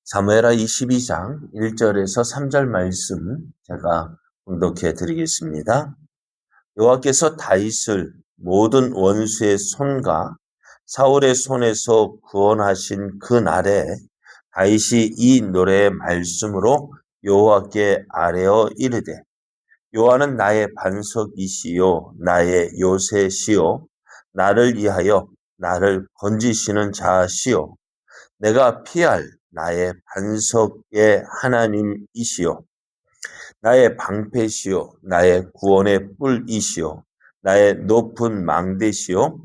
사무엘하 22장 1절에서 3절 말씀 제가 봉독해 드리겠습니다. 여호와께서 다윗을 모든 원수의 손과 사울의 손에서 구원하신 그 날에 다윗이 이 노래의 말씀으로 여호와께 아뢰어 이르되 여호와는 나의 반석이시요 나의 요새시요 나를 위하여 나를 건지시는 자시요 내가 피할 나의 반석의 하나님이시요 나의 방패시요 나의 구원의 뿔이시요 나의 높은 망대시요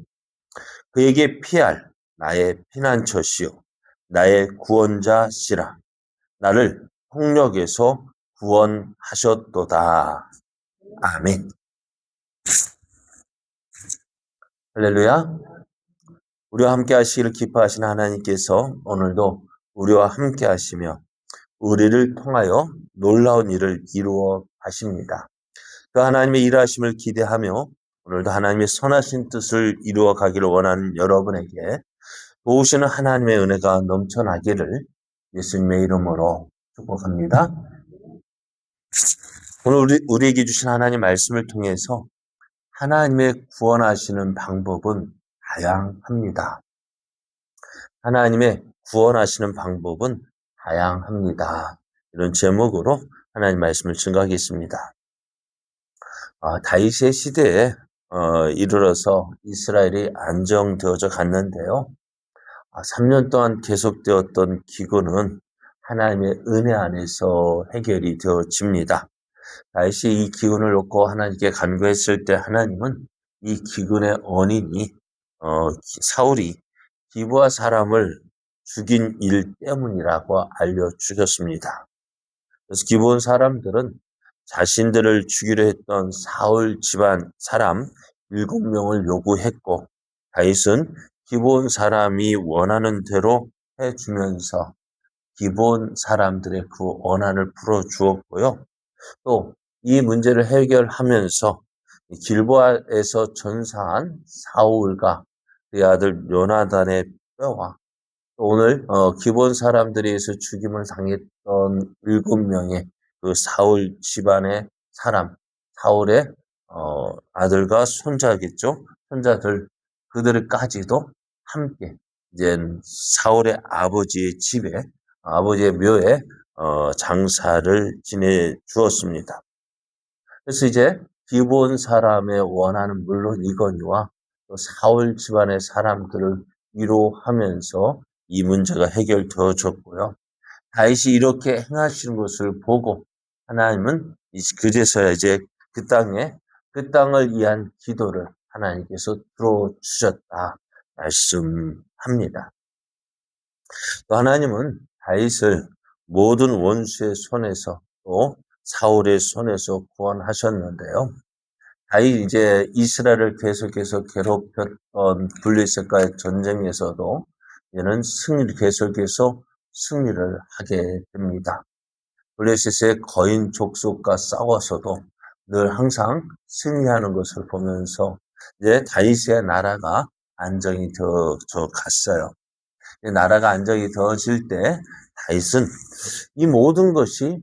그에게 피할 나의 피난처시요 나의 구원자시라 나를 폭력에서 구원하셨도다. 아멘. 할렐루야. 우리와 함께 하시기를 기뻐하시는 하나님께서 오늘도 우리와 함께 하시며 우리를 통하여 놀라운 일을 이루어 가십니다. 그 하나님의 일하심을 기대하며 오늘도 하나님의 선하신 뜻을 이루어 가기를 원하는 여러분에게 도우시는 하나님의 은혜가 넘쳐나기를 예수님의 이름으로 축복합니다. 오늘 우리에게 주신 하나님 말씀을 통해서 하나님의 구원하시는 방법은 다양합니다. 하나님의 구원하시는 방법은 다양합니다. 이런 제목으로 하나님 말씀을 증거하겠습니다. 다윗의 시대에 이르러서 이스라엘이 안정되어져 갔는데요. 3년 동안 계속되었던 기근은 하나님의 은혜 안에서 해결이 되어집니다. 다윗이 이 기근을 놓고 하나님께 간구했을 때 하나님은 이 기근의 원인이 사울이 기브아 사람을 죽인 일 때문이라고 알려주셨습니다. 그래서 기브온 사람들은 자신들을 죽이려 했던 사울 집안 사람 7명을 요구했고 다윗은 기브온 사람이 원하는 대로 해주면서 기브온 사람들의 그 원한을 풀어주었고요. 또 이 문제를 해결하면서 길보아에서 전사한 사울과 그의 아들 요나단의 뼈와 오늘 기본 사람들에 의해서 죽임을 당했던 7명의 그 사울 집안의 사람, 사울의 아들과 손자겠죠. 손자들 그들까지도 함께 이제 사울의 아버지의 집에 아버지의 묘에 장사를 지내 주었습니다. 그래서 이제 기본 사람의 원하는 물론 이거니와 또 사울 집안의 사람들을 위로하면서 이 문제가 해결되어졌고요. 다윗이 이렇게 행하시는 것을 보고 하나님은 그제서야 이제 그 땅을 위한 기도를 하나님께서 들어주셨다 말씀합니다. 또 하나님은 다윗을 모든 원수의 손에서 또 사울의 손에서 구원하셨는데요. 다윗 이제 이스라엘을 계속해서 괴롭혔던 블레셋과의 전쟁에서도 이제는 계속해서 승리를 하게 됩니다. 블레셋의 거인 족속과 싸워서도 늘 항상 승리하는 것을 보면서 이제 다윗의 나라가 안정이 되어져 갔어요. 나라가 안정이 되어질 때 다윗은 이 모든 것이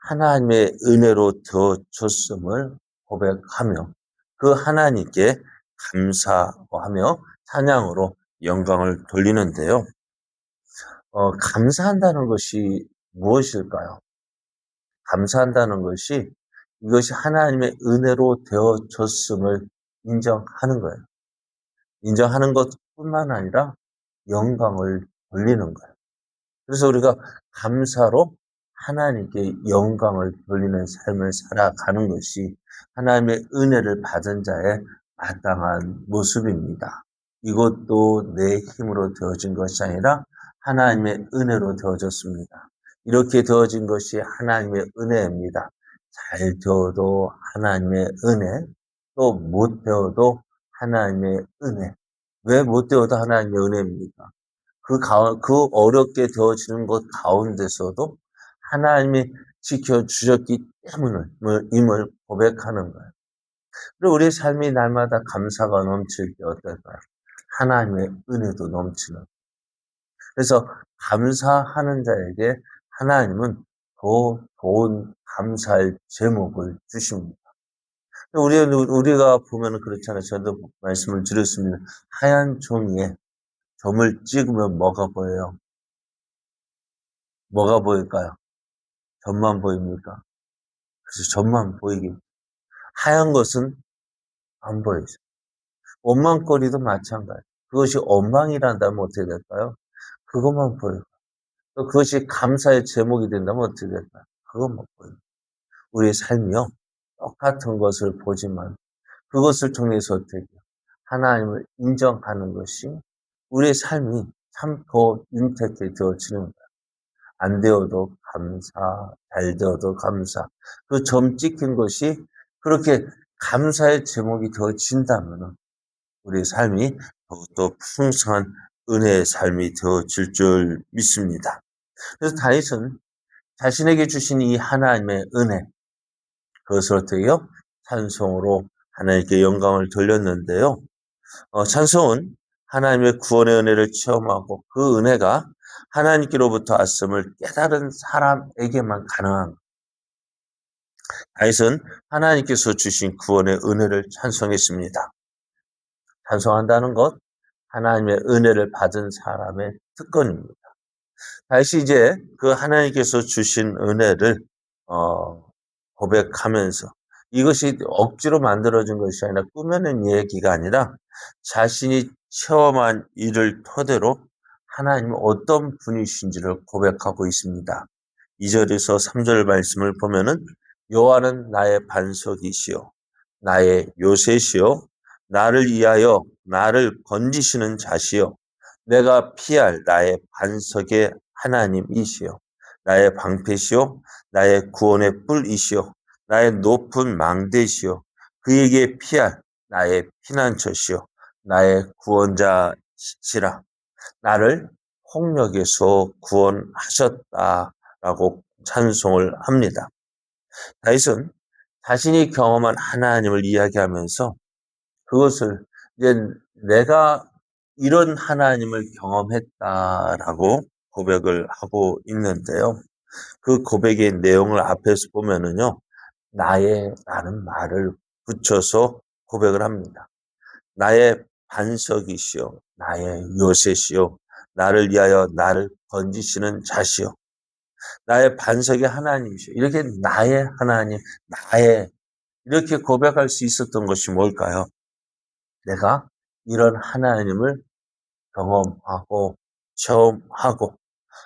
하나님의 은혜로 되어졌음을 고백하며 그 하나님께 감사하며 찬양으로 영광을 돌리는데요. 감사한다는 것이 무엇일까요? 감사한다는 것이 이것이 하나님의 은혜로 되어졌음을 인정하는 거예요. 인정하는 것뿐만 아니라 영광을 돌리는 거예요. 그래서 우리가 감사로 하나님께 영광을 돌리는 삶을 살아가는 것이 하나님의 은혜를 받은 자의 마땅한 모습입니다. 이것도 내 힘으로 되어진 것이 아니라 하나님의 은혜로 되어졌습니다. 이렇게 되어진 것이 하나님의 은혜입니다. 잘 되어도 하나님의 은혜, 또 못 되어도 하나님의 은혜. 왜 못 되어도 하나님의 은혜입니까? 그 어렵게 되어지는 것 가운데서도 하나님이 지켜주셨기 때문임을 고백하는 거예요. 그리고 우리의 삶이 날마다 감사가 넘칠 때 어떨까요? 하나님의 은혜도 넘치는. 그래서 감사하는 자에게 하나님은 더 좋은 감사의 제목을 주십니다. 우리가 보면은 그렇잖아요. 저도 말씀을 드렸습니다. 하얀 종이에 점을 찍으면 뭐가 보여요? 뭐가 보일까요? 점만 보입니까? 그래서 점만 보이게. 하얀 것은 안 보이죠. 원망거리도 마찬가지. 그것이 원망이란다면 어떻게 될까요? 그것만 보여요. 또 그것이 감사의 제목이 된다면 어떻게 될까요? 그것만 보여요. 우리의 삶이요. 똑같은 것을 보지만 그것을 통해서 어떻게 해요? 하나님을 인정하는 것이 우리의 삶이 참 더 윤택해 되어지는 거예요. 안 되어도 감사, 잘 되어도 감사. 그 점 찍힌 것이 그렇게 감사의 제목이 되어진다면 우리의 삶이 더욱더 풍성한 은혜의 삶이 되어질 줄 믿습니다. 그래서 다윗은 자신에게 주신 이 하나님의 은혜, 그것을 어떻게 해요? 찬송으로 하나님께 영광을 돌렸는데요. 찬송은 하나님의 구원의 은혜를 체험하고 그 은혜가 하나님께로부터 왔음을 깨달은 사람에게만 가능한 다윗은 하나님께서 주신 구원의 은혜를 찬송했습니다. 찬송한다는 것, 하나님의 은혜를 받은 사람의 특권입니다. 다시 이제 그 하나님께서 주신 은혜를 고백하면서 이것이 억지로 만들어진 것이 아니라 꾸며낸 얘기가 아니라 자신이 체험한 일을 토대로 하나님은 어떤 분이신지를 고백하고 있습니다. 2절에서 3절 말씀을 보면은 여호와는 나의 반석이시요 나의 요새시요 나를 위하여 나를 건지시는 자시요 내가 피할 나의 반석의 하나님이시요 나의 방패시요 나의 구원의 뿔이시요 나의 높은 망대시요 그에게 피할 나의 피난처시요 나의 구원자시라 나를 홍력에서 구원하셨다라고 찬송을 합니다. 다윗은 자신이 경험한 하나님을 이야기하면서 그것을 이제 내가 이런 하나님을 경험했다라고 고백을 하고 있는데요. 그 고백의 내용을 앞에서 보면은요, 나의라는 말을 붙여서 고백을 합니다. 나의 반석이시요, 나의 요새시요, 나를 위하여 나를 건지시는 자시요, 나의 반석의 하나님이시요. 이렇게 나의 하나님, 나의 이렇게 고백할 수 있었던 것이 뭘까요? 내가 이런 하나님을 경험하고 체험하고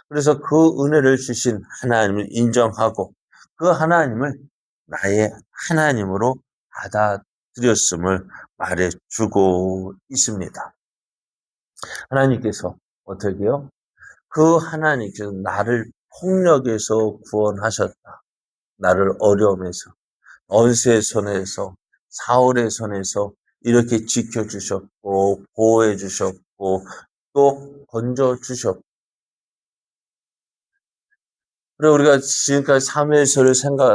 그래서 그 은혜를 주신 하나님을 인정하고 그 하나님을 나의 하나님으로 받아들였음을 말해주고 있습니다. 하나님께서 어떻게 해요? 그 하나님께서 나를 폭력에서 구원하셨다. 나를 어려움에서, 언세의 손에서, 사울의 손에서 이렇게 지켜주셨고, 보호해주셨고, 또 건져주셨고, 그리고 우리가 지금까지 사무엘서를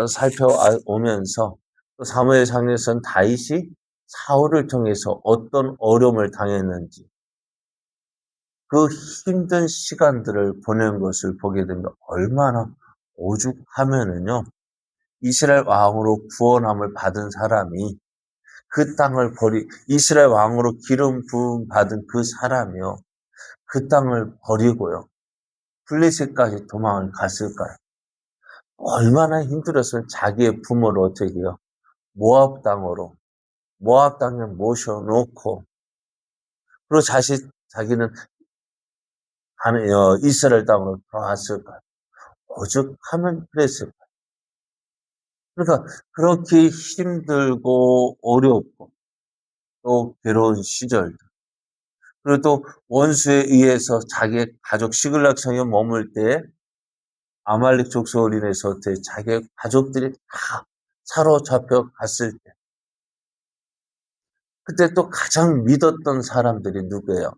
살펴오면서 또 사무엘상에서는 다윗이 사울을 통해서 어떤 어려움을 당했는지 그 힘든 시간들을 보낸 것을 보게 되면 얼마나 오죽하면은요 이스라엘 왕으로 구원함을 받은 사람이 그 땅을 이스라엘 왕으로 기름 부음 받은 그 사람이요 그 땅을 버리고요 블레셋까지 도망을 갔을까요? 얼마나 힘들었으면 자기의 부모를 어떻게 해요? 모압 땅에 모셔놓고, 그리고 자기는 이스라엘 땅으로 돌아왔을까요? 오죽하면 그랬을까요? 그러니까 그렇게 힘들고 어렵고 또 괴로운 시절, 그리고 또 원수에 의해서 자기의 가족 시글락성에 머물 때 아말렉 족속으로 인해서 자기의 가족들이 다 사로잡혀 갔을 때 그때 또 가장 믿었던 사람들이 누구예요?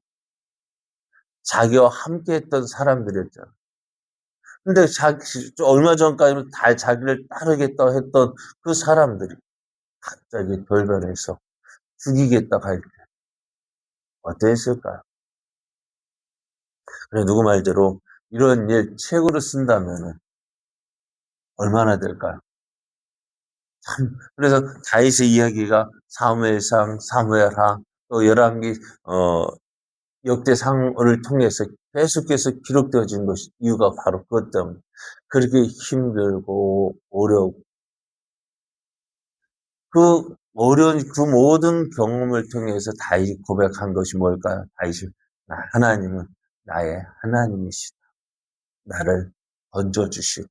자기와 함께 했던 사람들이었잖아. 근데 얼마 전까지는 다 자기를 따르겠다 했던 그 사람들이 갑자기 돌변해서 죽이겠다 할 때 어땠을까요? 그래, 누구 말대로 이런 일 책으로 쓴다면은 얼마나 될까요? 그래서 다윗의 이야기가 사무엘상, 사무엘하, 또 열왕기, 역대상을 통해서 계속해서 기록되어진 것이 이유가 바로 그것 때문에 그렇게 힘들고 어렵고 그 어려운 그 모든 경험을 통해서 다윗이 고백한 것이 뭘까요? 다윗이 하나님은 나의 하나님이시다. 나를 건져주시고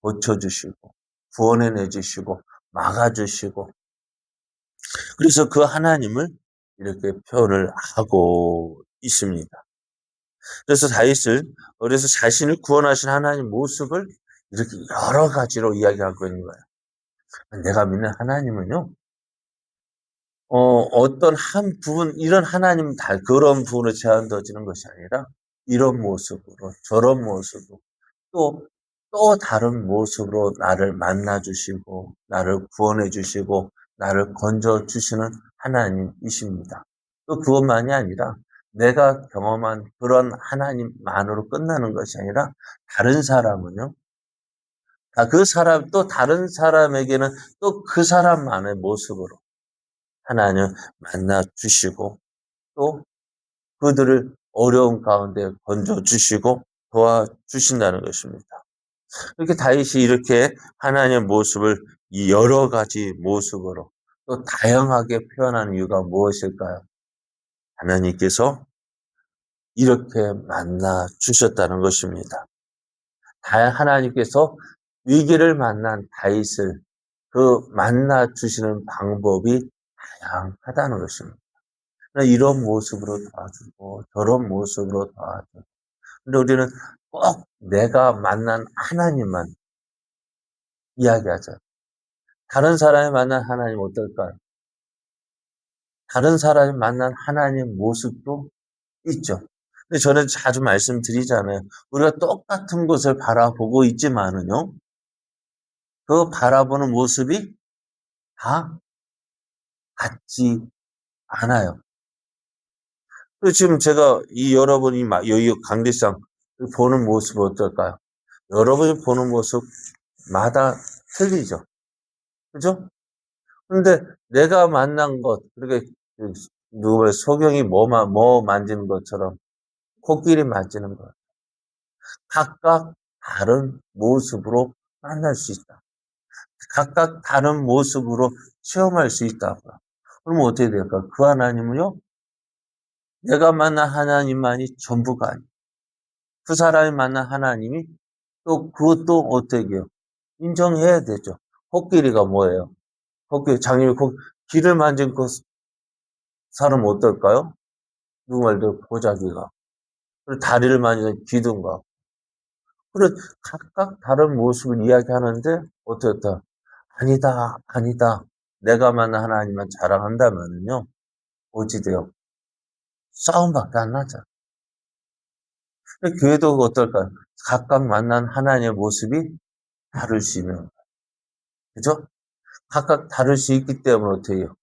고쳐주시고 구원해내 주시고 막아주시고 그래서 그 하나님을 이렇게 표현을 하고 있습니다. 그래서 다윗을 그래서 자신을 구원하신 하나님 모습을 이렇게 여러 가지로 이야기하고 있는 거예요. 내가 믿는 하나님은요, 어떤 한 부분, 이런 하나님 그런 부분으로 제한되어지는 것이 아니라 이런 모습으로, 저런 모습으로, 또, 또 다른 모습으로 나를 만나주시고, 나를 구원해주시고, 나를 건져주시는 하나님이십니다. 또 그것만이 아니라 내가 경험한 그런 하나님만으로 끝나는 것이 아니라 다른 사람은요, 그 사람, 또 다른 사람에게는 또 그 사람만의 모습으로 하나님 만나주시고, 또 그들을 어려운 가운데 건져주시고 도와주신다는 것입니다. 이렇게 다윗이 이렇게 하나님의 모습을 이 여러 가지 모습으로 또 다양하게 표현하는 이유가 무엇일까요? 하나님께서 이렇게 만나 주셨다는 것입니다. 하나님께서 위기를 만난 다윗을 그 만나 주시는 방법이 다양하다는 것입니다. 이런 모습으로 도와주고 저런 모습으로 도와주고 근데 우리는 꼭 내가 만난 하나님만 이야기하죠. 다른 사람이 만난 하나님 어떨까요? 다른 사람이 만난 하나님 모습도 있죠. 근데 저는 자주 말씀드리잖아요. 우리가 똑같은 것을 바라보고 있지만은요, 그 바라보는 모습이 다 같지 않아요. 그리고 지금 제가 이 여러분이 여기 강대상 보는 모습이 어떨까요? 여러분이 보는 모습마다 틀리죠. 그죠? 근데 내가 만난 것, 그렇게 누구 소경이 뭐 만지는 것처럼 코끼리 만지는 것. 각각 다른 모습으로 만날 수 있다. 각각 다른 모습으로 체험할 수 있다고요. 그러면 어떻게 될까? 그 하나님은요, 내가 만난 하나님만이 전부가 아니에요. 그 사람이 만난 하나님이 또 그것도 어떻게 해요? 인정해야 되죠. 코끼리가 뭐예요? 코끼리, 장님이 귀를 만진 그 사람 어떨까요? 누구 말대로 보자기가. 그리고 다리를 만지는 귀둔가. 그래, 각각 다른 모습을 이야기하는데, 어떻다? 아니다, 아니다. 내가 만난 하나님만 자랑한다면요, 어찌 돼요? 싸움밖에 안 나죠. 교회도 어떨까요? 각각 만난 하나님의 모습이 다를 수 있는, 그죠? 각각 다를 수 있기 때문에 어떻게 해요?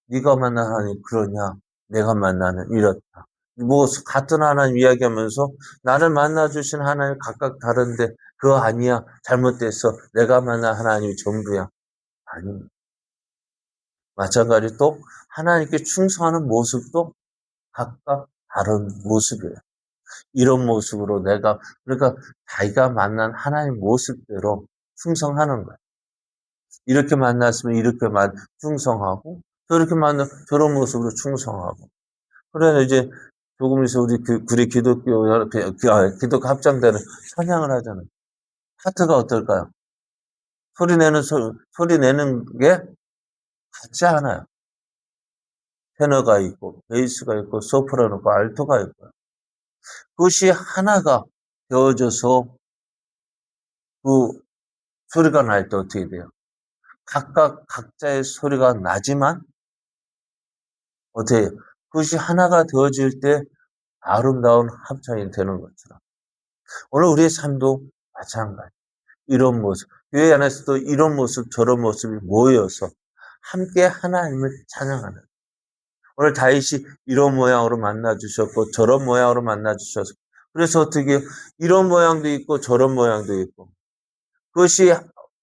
네가 만난 하나님 그러냐? 내가 만나는 이렇다. 뭐 같은 하나님 이야기하면서 나를 만나주신 하나님 각각 다른데 그거 아니야. 잘못됐어. 내가 만난 하나님이 전부야. 아닙니다. 마찬가지로 또 하나님께 충성하는 모습도 각각 다른 모습이에요. 이런 모습으로 그러니까 자기가 만난 하나님 모습대로 충성하는 거예요. 이렇게 만났으면 이렇게만 충성하고 저렇게 만나 저런 모습으로 충성하고 그러나 이제 조금 있어 우리 기독교 기독 합장대는 찬양을 하잖아요. 파트가 어떨까요? 소리 내는 게 같지 않아요. 테너가 있고 베이스가 있고 소프라노가 알토가 있고 그것이 하나가 되어져서 그 소리가 날 때 어떻게 돼요? 각각 각자의 소리가 나지만 어떻게 해요? 그것이 하나가 되어질 때 아름다운 합창이 되는 것처럼 오늘 우리의 삶도 마찬가지. 이런 모습, 교회 안에서도 이런 모습, 저런 모습이 모여서 함께 하나님을 찬양하는. 오늘 다윗이 이런 모양으로 만나 주셨고 저런 모양으로 만나 주셔서 그래서 어떻게 이런 모양도 있고 저런 모양도 있고 그것이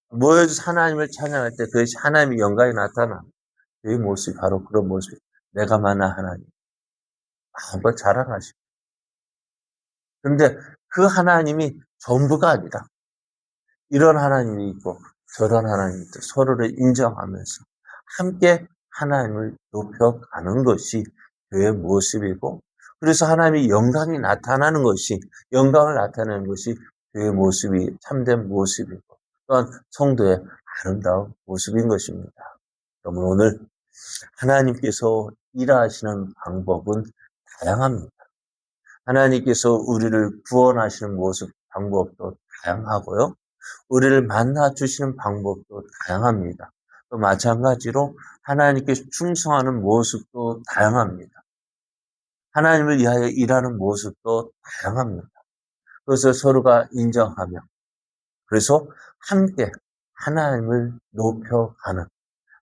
모여서 하나님을 찬양할 때 그것이 하나님의 영광이 나타나. 이 모습이 바로 그런 모습이 내가 만난 하나님. 한번 자랑하시고. 그런데 그 하나님이 전부가 아니라 이런 하나님이 있고 저런 하나님이 있고 서로를 인정하면서 함께 하나님을 높여가는 것이 교회의 모습이고 그래서 하나님의 영광이 나타나는 것이 영광을 나타내는 것이 교회의 모습이 참된 모습이고 또한 성도의 아름다운 모습인 것입니다. 그러면 오늘 하나님께서 일하시는 방법은 다양합니다. 하나님께서 우리를 구원하시는 모습, 방법도 다양하고요. 우리를 만나 주시는 방법도 다양합니다. 또 마찬가지로 하나님께 충성하는 모습도 다양합니다. 하나님을 위하여 일하는 모습도 다양합니다. 그것을 서로가 인정하며 그래서 함께 하나님을 높여가는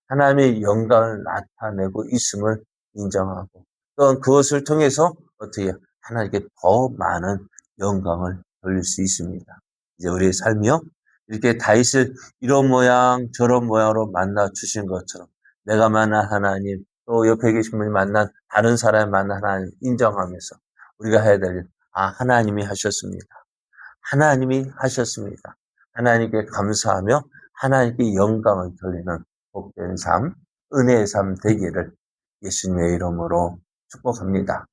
하나님의 영광을 나타내고 있음을 인정하고 또한 그것을 통해서 어떻게 하나님께 더 많은 영광을 돌릴 수 있습니다. 이제 우리의 삶이요. 이렇게 다윗을 이런 모양 저런 모양으로 만나 주신 것처럼 내가 만난 하나님 또 옆에 계신 분이 만난 다른 사람이 만난 하나님 인정하면서 우리가 해야 될 일, 하나님이 하셨습니다. 하나님이 하셨습니다. 하나님께 감사하며 하나님께 영광을 돌리는 복된 삶, 은혜의 삶 되기를 예수님의 이름으로 축복합니다.